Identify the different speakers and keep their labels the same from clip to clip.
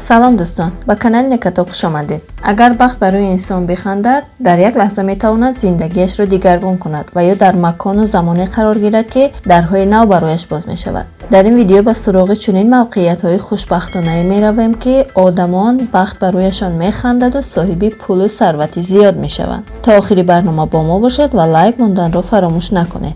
Speaker 1: سلام دوستان، با کانال نکاتو خوش آمدید. اگر بخت برای انسان بخندد، در یک لحظه میتواند زندگیش را دیگرگون کند و یا در مکان و زمانی قرار گیرد که درهای نو برایش باز می شود. در این ویدیو به سراغ چنین موقعیت‌های خوشبختانه می رویم که آدمان بخت برایشان میخندد و صاحب پول و ثروت زیاد می شوند. تا آخر برنامه با ما باشید و لایک موندن را فراموش نکنید.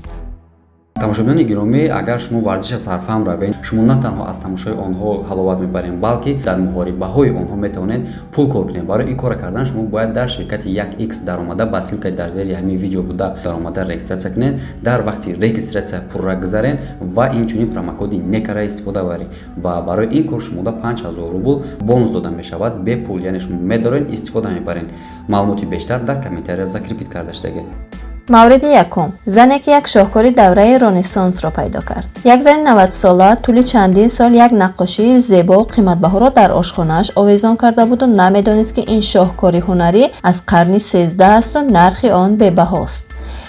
Speaker 2: тамошобиёни гиромӣ, агар шумо варзиши сарфаҳм равед, шумо на танҳо аз тамошои онҳо ҳаловат мебаред, балки дар муҳорибаҳои онҳо метавонед пул кор кунед. барои ин кора кардан шумо бояд дар ширкати 1x даромада ба ссилкаи дар зери ҳамин видео буда даромада регистратсия кунед. дар вақти регистратсия пурра гузаред ва инчунин промокоди некара истифода баред ва барои ин кор шумода 5000 рубл бонус дода мешавад бе пул, яъне шумо медоред истифода мебаред. маълумоти бештар дар комментария закрепид карда штагед.
Speaker 1: مورد یکم، زنی که یک شاهکاری دوره رنسانس را پیدا کرد. یک زن 90 ساله طول چندین سال یک نقاشی زیبا و قیمت‌بها را در آشخانه‌اش آویزان کرده بود و نمی‌دانست که این شاهکاری هنری از قرن 13 است و نرخ آن بی‌بهاست.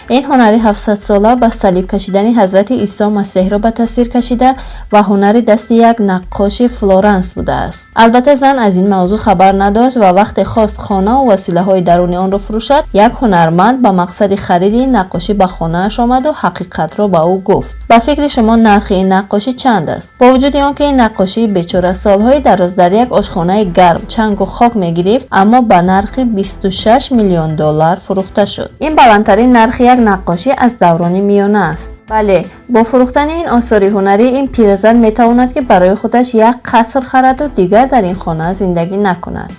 Speaker 1: این هنری 700 ساله به صلیب کشیدن حضرت عیسی مسیح را به تصویر کشیده و هنری دست یک نقاش فلورانس بوده است. البته زن از این موضوع خبر نداشت و وقت خواست خانه و وسیله‌های درونی آن را فروشد، یک هنرمند به مقصد خرید این نقاشی به خانه‌اش آمد و حقیقت را به او گفت. به فکر شما نرخ این نقاشی چند است؟ با وجود آنکه این نقاشی بیچاره سالهای دراز در یک آشخانه گرم چنگ و خاک می‌گرفت، اما به نرخ 26 میلیون دلار فروخته شد. این بلندترین نرخ یک نقاشی از دوران میانه است. بله، با فروختن این آثار هنری این پیرزن میتواند که برای خودش یک قصر خرد و دیگر در این خانه زندگی نکند.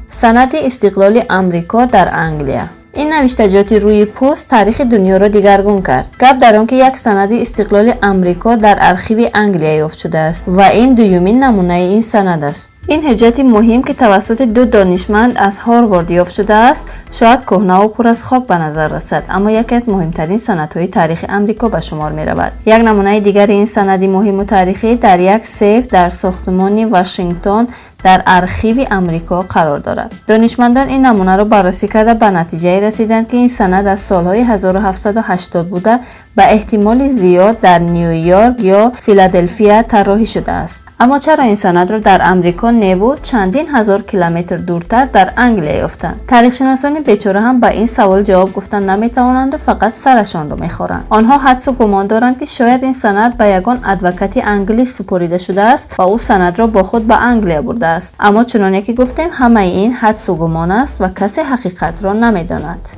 Speaker 1: سند استقلال آمریکا در انگلیا. این نوشتجاتی روی پست تاریخ دنیا را دیگرگون کرد. گپ در آن که یک سند استقلال آمریکا در ارشیو انگلیا یافت شده است و این دومین نمونه این سند است. این حجت مهم که توسط دو دانشمند از هاروارد یافت شده است، شاید کهنه و پر از خاک به نظر رسد، اما یکی از مهمترین سندهای تاریخ آمریکا به شمار می رود. یک نمونه دیگر این سند مهم و تاریخی در یک سیف در ساختمان واشنگتن در ارشیو آمریکا قرار دارد. دانشمندان این نمونه را بررسی کرده به نتیجه رسیدند که این سند از سالهای 1780 بوده و احتمال زیاد در نیویورک یا فیلادلفیا طراحی شده است. اما چرا این سند را در آمریکا نیو چندین هزار کیلومتر دورتر در انگلیا یافتند؟ تاریخ شناسان بیچاره هم به این سوال جواب گفتن نمیتوانند و فقط سرشان را میخورند. آنها حدس و گمان دارند که شاید این سند به یگان ادوکات انگلیس سپرده شده است و او سند را با خود به انگلیا برده است. اما چنانه که گفتیم همه این حدس و گمان است و کسی حقیقت را نمیداند.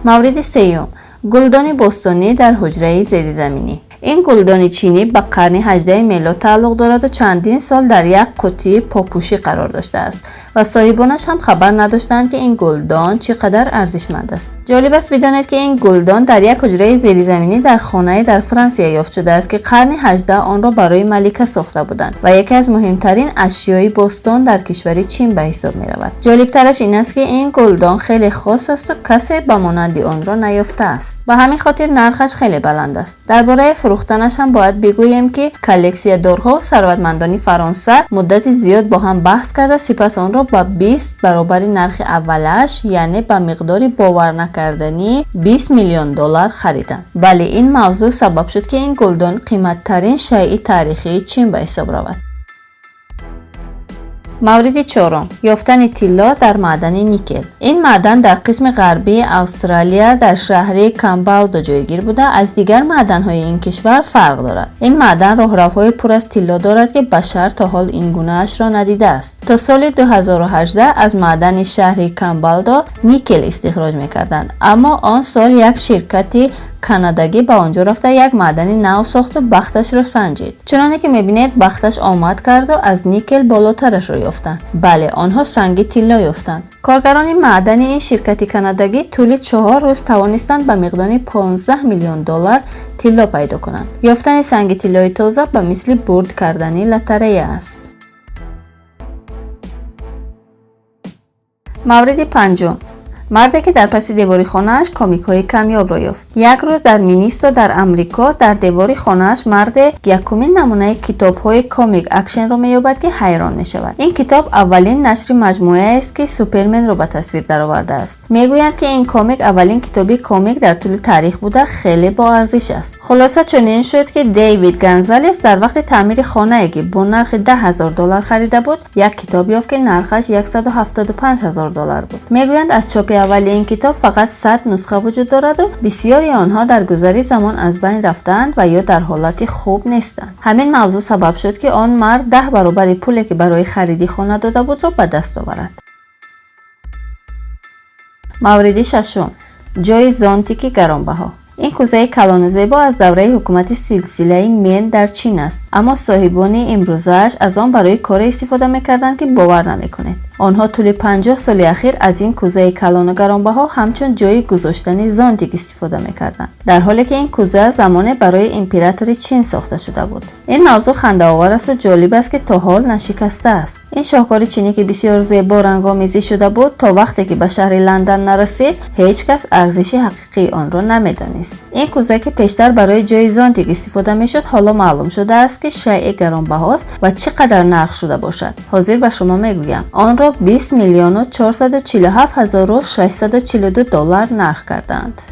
Speaker 1: مورد سوم، گلدان باستانی در حجره زیرزمینی. این گلدان چینی به قرن 18 میلاد تعلق دارد و چندین سال در یک قوطی پاپوشی قرار داشته است و صاحبانش هم خبر نداشتند که این گلدان چقدر ارزشمند است. جالب است بدانید که این گلدان در یک حجره زیرزمینی در خانه در فرانسه یافت شده است که قرن 18 آن را برای ملکه ساخته بودند و یکی از مهمترین اشیای باستان در کشور چین به حساب می رود. جالب ترش این است که این گلدان خیلی خاص است و کسی به مانند آن را نیافته است. به همین خاطر نرخش خیلی بلند است. درباره فروختنش هم باید بگوییم که کلکسیا دارها و ثروتمندان فرانسه مدت زیاد با هم بحث کرده، سپس آن را با 20 برابر نرخ اولش، یعنی به مقدار باور نکردنی 20 میلیون دلار خریدند. ولی این موضوع سبب شد که این گلدان قیمت‌ترین شیء تاریخی چین به حساب رود. مورد چهارم، یافتن طلا در معدن نیکل. این معدن در قسم غربی استرالیا در شهر کامبالدو جایگیر بوده، از دیگر معدن‌های این کشور فرق دارد. این معدن راهروهای پر از طلا دارد که بشر تا حال این گونه اش را ندیده است. تا سال 2018 از معدن شهر کامبالدو نیکل استخراج می‌کردند، اما آن سال یک شرکت کانادایی به آنجا رفته یک معدنی نو ساخت و بختش را سنجید. چنانه که میبینید بختش آمد کرد و از نیکل بالاترش را یافتند. بله، آنها سنگ طلا یافتند. کارگران معدنی این شرکت کانادایی طول 4 روز توانستند به مقدار 15 میلیون دلار طلا پیدا کنند. یافتن سنگ طلای تازه به مثل برد کردن لاتاری است. مورد پنجم، مردی که در پس دیواری خانه‌اش کمیک‌های کمیاب را یافت. یک روز در مینیسوتا در آمریکا در دیواری خانه‌اش مرد یکمین نمونه کتاب‌های کمیک اکشن را می‌یابد که حیران می‌شود. این کتاب اولین نشر مجموعه است که سوپرمن را به تصویر درآورده است. میگویند که این کمیک اولین کتابی کمیک در طول تاریخ بوده، خیلی با ارزش است. خلاصه چنین شد که دیوید گونزالز در وقت تعمیر خانه‌ای که با نرخ $10,000 خریده بود، یک کتاب یافت که نرخش $175,000 بود. میگویند از چاپ اول این کتاب فقط 100 نسخه وجود دارد و بسیاری آنها در گذر زمان از بین رفتند و یا در حالت خوب نیستند. همین موضوع سبب شد که آن مرد 10 برابر پولی که برای خرید خانه داده بود را به دست آورد. مورد ششم، جای زانتیک گرانبها. این کوزه کلان زیبا از دوره حکومت سلسله مین در چین است، اما صاحبان امروزش از آن برای کار استفاده می‌کردند که باور نمی‌کنید. آنها طول 50 سال اخیر از این کوزه کلان و گرانبها همچون جای گذاشتن زانتیک استفاده می‌کردند، در حالی که این کوزه زمانه برای امپراتوری چین ساخته شده بود. این موضوع خنده‌آور است و جالب است که تا حال نشکسته است. این شاهکار چینی که بسیار زیبا رنگ‌آمیزی شده بود، تا وقتی که به شهر لندن نرسید هیچ کس ارزش حقیقی آن را نمی‌دانست. این کوزه که پیشتر برای جای زانتیک استفاده می‌شد، حالا معلوم شده است که شیء گرانبهاست و چقدر نرخ شده باشد. حاضر به شما میگویم آن را $20,447,642 نرخ کردند.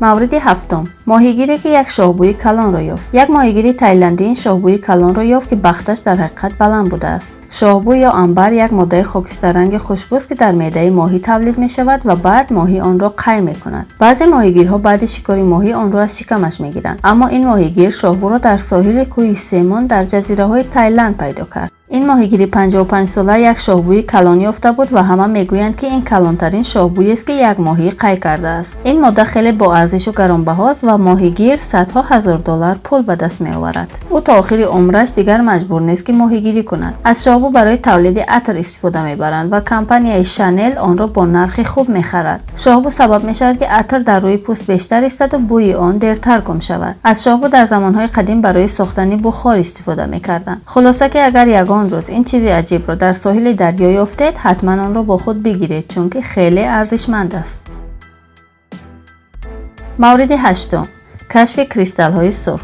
Speaker 1: مورد هفتم، ماهیگیری که یک شاهبوی کلان را یافت. یک ماهیگیری تایلندی این شاهبوی کلان را یافت که بختش در حقیقت بلند بوده است. شاهبو یا عنبر یک ماده خاکستر رنگ خوشبوست که در معده ماهی تولید می شود و بعد ماهی آن را قی می کند. بعضی ماهیگیرها بعد شکار ماهی آن را از شکمش می گیرند، اما این ماهیگیر شاهبو را در ساحل کوه سیمون در جزیره های تایلند پیدا کرد. این ماهیگیری 55 ساله یک شاهبوی کلان یافته بود و همه میگویند که این کلانترین شاهبویی است که یک ماهی قی کرده است. این ماده خیلی با ارزش و گرانبهاست و ماهیگیر صدها هزار دلار پول به دست می آورد. او تا آخر عمرش دیگر مجبور نیست که ماهیگیری کند. از شاهبو برای تولید عطر استفاده میبرند و کمپانی شانل آن را با نرخ خوب میخرد. شاهبو سبب می شود که عطر در روی پوست بیشتر ایستد و بوی آن دیرتر گم شود. از شاهبو در زمانهای قدیم برای ساختن بخار استفاده میکردند. خلاصه که اگر یگان روز این چیز عجیب را در ساحل دریا یافتید، حتما آن را با خود بگیرید چون که خیلی ارزشمند است. مورد هشتم، کشف کریستال های سرخ.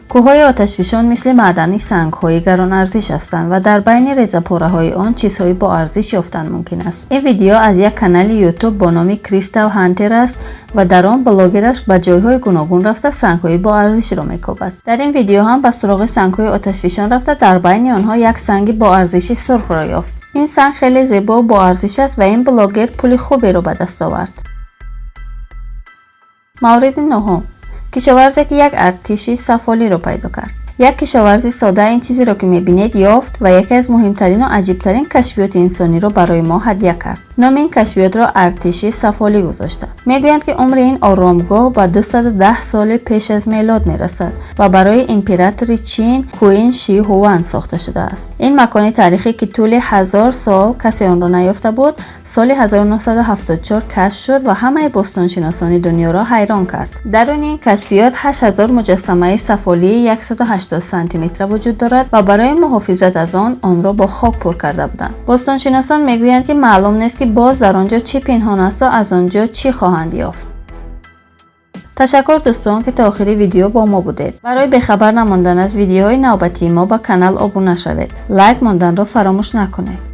Speaker 1: کوههای آتشفشان مثل معدنی سنگ‌های گران ارزش هستند و در بین ریزه‌پاره‌های آن چیزهای با ارزش یافتن ممکن است. این ویدیو از یک کانال یوتیوب با نام کریستال هانتر است و در آن بلاگرش به جایهای گوناگون رفته سنگ‌های با ارزش را می‌کاود. در این ویدیو هم به سراغ سنگ‌های آتشفشان رفته در بین آنها یک سنگ با ارزش سرخ را یافت. این سنگ خیلی زیبا و با ارزش است و این بلاگر پول خوبی را به دست آورد. مورد نهم، کشاورزی که یک ارتشی سفالی را پیدا کرد. یک کشاورزی ساده این چیزی را که می‌بینید یافت و یکی از مهمترین و عجیبترین کشفیات انسانی را برای ما هدیه کرد. نام این کشفیات را ارتشی سفالی گذاشته. میگویند که عمر این آرامگاه به 210 سال پیش از میلاد میرسد و برای امپراتوری چین کوین شی هوان ساخته شده است. این مکان تاریخی که طول 1000 سال کسی آن را نیافته بود، سال 1974 کشف شد و همه باستانشناسان دنیا را حیران کرد. درون این کشفیات 8000 مجسمه سفالی 180 سانتی متر وجود دارد و برای محافظت از آن را با خاک پر کرده بودند. باستانشناسان میگویند که معلوم نیست که باز در آنجا چی پنهان است و از آنجا چی خواهند یافت. تشکر دوستان که تا آخر ویدیو با ما بودید. برای بخبر نماندن از ویدیوهای نوبتی ما با کانال ابونه شوید. لایک ماندن را فراموش نکنید.